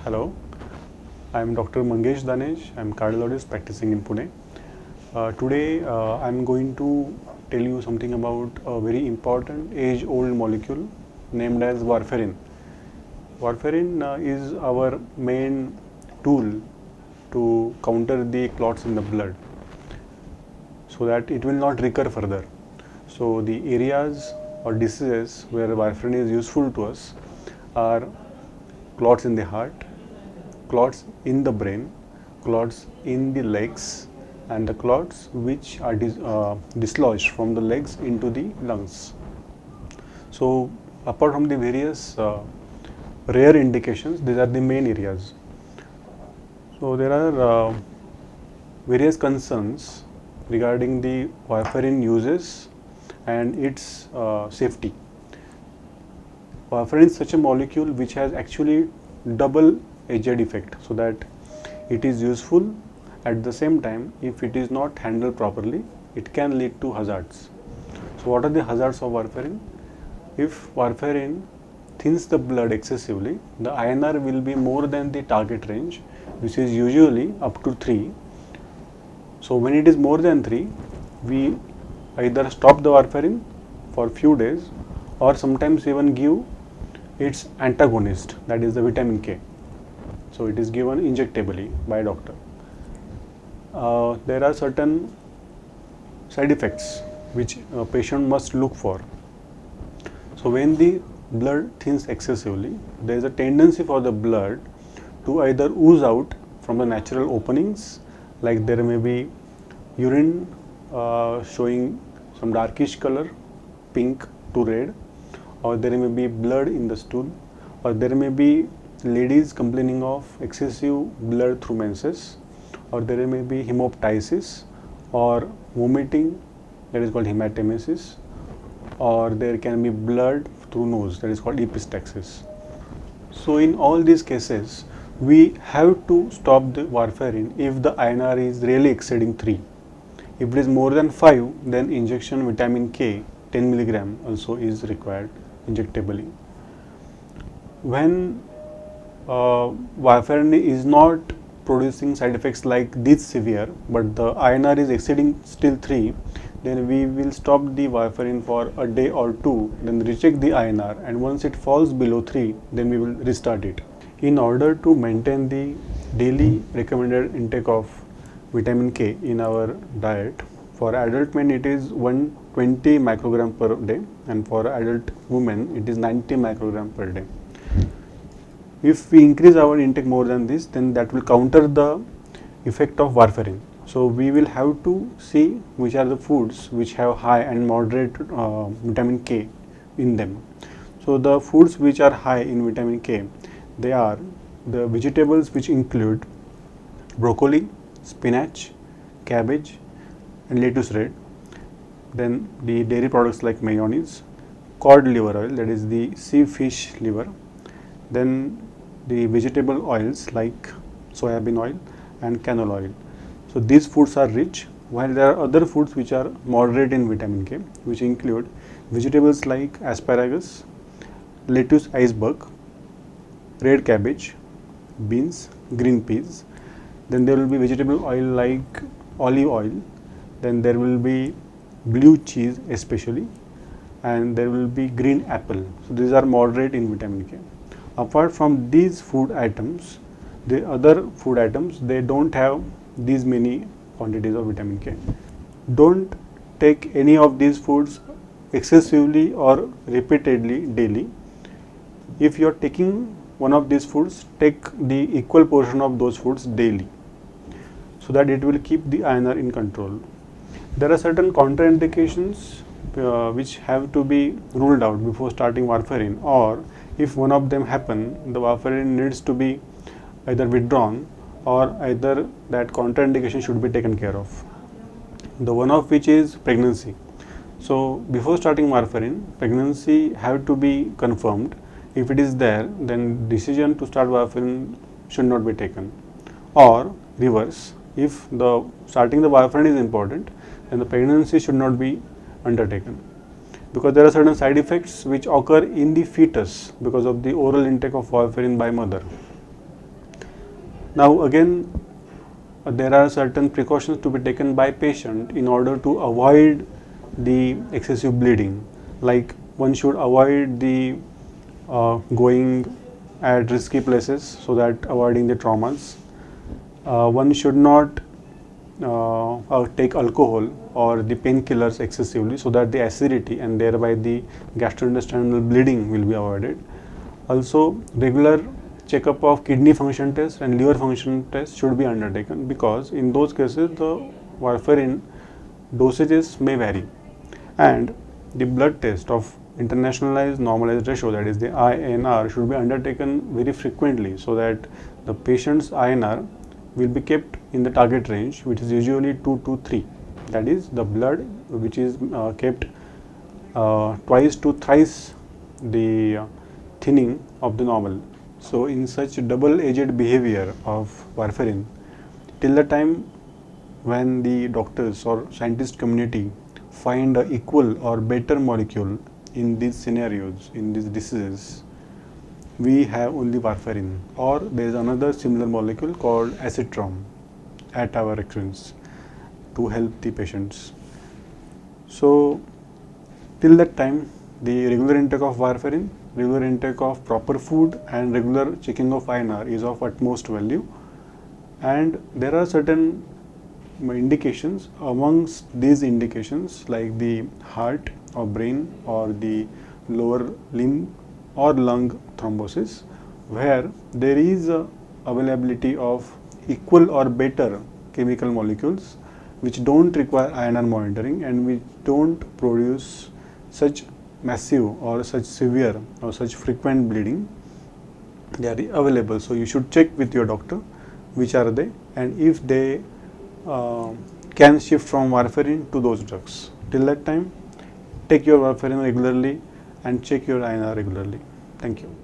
Hello, I am Dr. Mangesh Danesh. I am cardiologist practicing in Pune. Today I am going to tell you something about a very important age-old molecule named as warfarin. Warfarin is our main tool to counter the clots in the blood so that it will not recur further. So the areas or diseases where warfarin is useful to us are clots in the heart, clots in the brain, clots in the legs, and the clots which are dislodged from the legs into the lungs. So, apart from the various rare indications, these are the main areas. So, there are various concerns regarding the warfarin uses and its safety. Warfarin is such a molecule which has actually double edged effect, so that it is useful at the same time. If it is not handled properly, it can lead to hazards. So what are the hazards of warfarin? If warfarin thins the blood excessively, the INR will be more than the target range, which is usually up to 3. So when it is more than 3, we either stop the warfarin for few days or sometimes even give its antagonist, that is the vitamin K. So it is given injectably by a doctor. There are certain side effects which a patient must look for. So when the blood thins excessively, there is a tendency for the blood to either ooze out from the natural openings, like there may be urine showing some darkish color, pink to red, or there may be blood in the stool, or there may be ladies complaining of excessive blood through menses, or there may be hemoptysis or vomiting, that is called hematemesis, or there can be blood through nose, that is called epistaxis. So in all these cases, we have to stop the warfarin if the INR is really exceeding 3. If it is more than 5, then injection vitamin K 10 mg also is required injectably. When warfarin is not producing side effects like this severe, but the INR is exceeding still 3, then we will stop the warfarin for a day or two, then recheck the INR, and once it falls below 3, then we will restart it. In order to maintain the daily recommended intake of vitamin K in our diet, for adult men it is 120 microgram per day, and for adult women it is 90 microgram per day. If we increase our intake more than this, then that will counter the effect of warfarin. So we will have to see which are the foods which have high and moderate vitamin K in them. So the foods which are high in vitamin K, they are the vegetables which include broccoli, spinach, cabbage, and lettuce red. Then the dairy products like mayonnaise, cod liver oil, that is the sea fish liver. Then the vegetable oils like soybean oil and canola oil. So these foods are rich, while there are other foods which are moderate in vitamin K, which include vegetables like asparagus, lettuce iceberg, red cabbage, beans, green peas. Then there will be vegetable oil like olive oil. Then there will be blue cheese especially, and there will be green apple. So these are moderate in vitamin K. Apart from these food items, the other food items, they don't have these many quantities of vitamin K. Don't take any of these foods excessively or repeatedly daily. If you are taking one of these foods, take the equal portion of those foods daily, so that it will keep the INR in control. There are certain contraindications which have to be ruled out before starting warfarin, or if one of them happen, the warfarin needs to be either withdrawn or either that contraindication should be taken care of. The one of which is pregnancy. So before starting warfarin, pregnancy have to be confirmed. If it is there, then decision to start warfarin should not be taken. Or reverse, if the starting the warfarin is important, then the pregnancy should not be undertaken, because there are certain side effects which occur in the fetus because of the oral intake of warfarin by mother. Now again, there are certain precautions to be taken by patient in order to avoid the excessive bleeding. Like one should avoid the going at risky places, so that avoiding the traumas. One should not take alcohol or the painkillers excessively, so that the acidity and thereby the gastrointestinal bleeding will be avoided. Also, regular checkup of kidney function test and liver function test should be undertaken, because in those cases the warfarin dosages may vary, and the blood test of internationalized normalized ratio, that is the INR, should be undertaken very frequently, so that the patient's INR will be kept in the target range, which is usually 2 to 3. That is the blood which is kept twice to thrice the thinning of the normal. So in such double-edged behavior of warfarin, till the time when the doctors or scientist community find a equal or better molecule in these scenarios, in these diseases, we have only warfarin, or there is another similar molecule called acetrom at our reference to help the patients. So till that time, the regular intake of warfarin, regular intake of proper food, and regular checking of INR is of utmost value. And there are certain indications. Amongst these indications, like the heart or brain or the lower limb or lung thrombosis, where there is a availability of equal or better chemical molecules which don't require INR monitoring and which don't produce such massive or such severe or such frequent bleeding. They are available, so you should check with your doctor which are they, and if they can shift from warfarin to those drugs. Till that time, take your warfarin regularly and check your INR regularly. Thank you.